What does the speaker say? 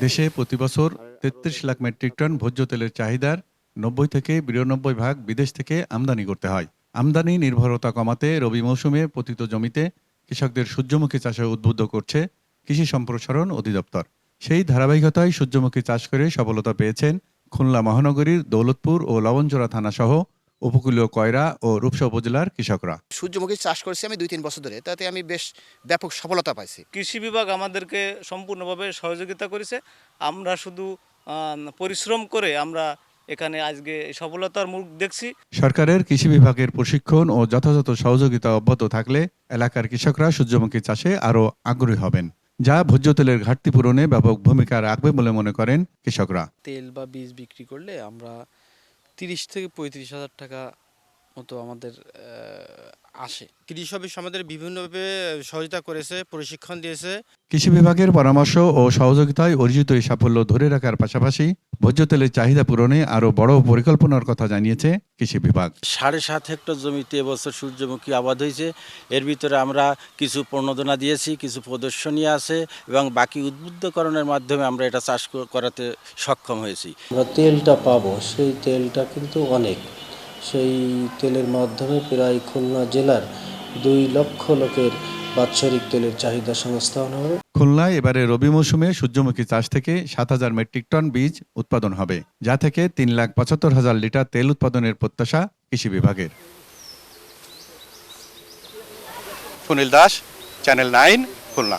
দেশে প্রতি বছর ৩৩ লাখ মেট্রিক টন ভোজ্য তেলের চাহিদার ৯০ থেকে ৯২ ভাগ বিদেশ থেকে আমদানি করতে হয়। আমদানি নির্ভরতা কমাতে রবি মৌসুমে পতিত জমিতে কৃষকদের সূর্যমুখী চাষে উদ্বুদ্ধ করছে কৃষি সম্প্রসারণ অধিদপ্তর। সেই ধারাবাহিকতায় সূর্যমুখী চাষ করে সফলতা পেয়েছেন খুলনা মহানগরীর দৌলতপুর ও লবণজোড়া থানাসহ উপকূলীয় কয়রা ও রূপসা উপজেলার কৃষকরা। সূর্যমুখী চাষ করছি আমি ২-৩ বছর ধরে, তাতে আমি বেশ ব্যাপক সফলতা পাইছি। কৃষি বিভাগ আমাদেরকে সম্পূর্ণভাবে সহযোগিতা করেছে। আমরা শুধু পরিশ্রম করে আমরা এখানে আজকে সফলতার মুখ দেখছি। সরকারের কৃষি বিভাগের প্রশিক্ষণ ও যথাযথ সহযোগিতা অব্যাহত থাকলে এলাকার কৃষকরা সূর্যমুখী চাষে আরও আগ্রহী হবেন, যা ভোজ্য তেলের ঘাটতি পূরণে ব্যাপক ভূমিকা রাখবে বলে মনে করেন কৃষকরা। তেল বা বীজ বিক্রি করলে আমরা ৩০ থেকে ৩৫ হাজার টাকা মতো আমাদের আসে। কৃষি অফিস আমাদের বিভিন্নভাবে সহযোগিতা করেছে, প্রশিক্ষণ দিয়েছে। কৃষি বিভাগের পরামর্শ ও সহযোগিতায় অর্জিত এই সাফল্য ধরে রাখার পাশাপাশি ভোজ্য তেলের চাহিদা পূরণে আরও বড় পরিকল্পনার কথা জানিয়েছে কৃষি বিভাগ। ৭.৫ হেক্টর জমিতে এবছর সূর্যমুখী আবাদ হয়েছে। এর ভিতরে আমরা কিছু প্রণোদনা দিয়েছি, কিছু প্রদর্শনী আছে এবং বাকি উদ্বুদ্ধকরণের মাধ্যমে আমরা এটা চাষ করাতে সক্ষম হয়েছি। আমরা তেলটা পাবো, সেই তেলটা কিন্তু অনেক। সেই তেলের মাধ্যমে প্রায় খুলনা জেলার ২ লক্ষ লোকের বাৎসরিক তেলের চাহিদা সংস্থান হবে। খুলনায় এবারে রবি মৌসুমে সূর্যমুখী চাষ থেকে ৭,০০০ মেট্রিক টন বীজ উৎপাদন হবে, যা থেকে ৩,৭৫,০০০ লিটার তেল উৎপাদনের প্রত্যাশা কৃষি বিভাগের। সুনীল দাস, চ্যানেল 9, খুলনা।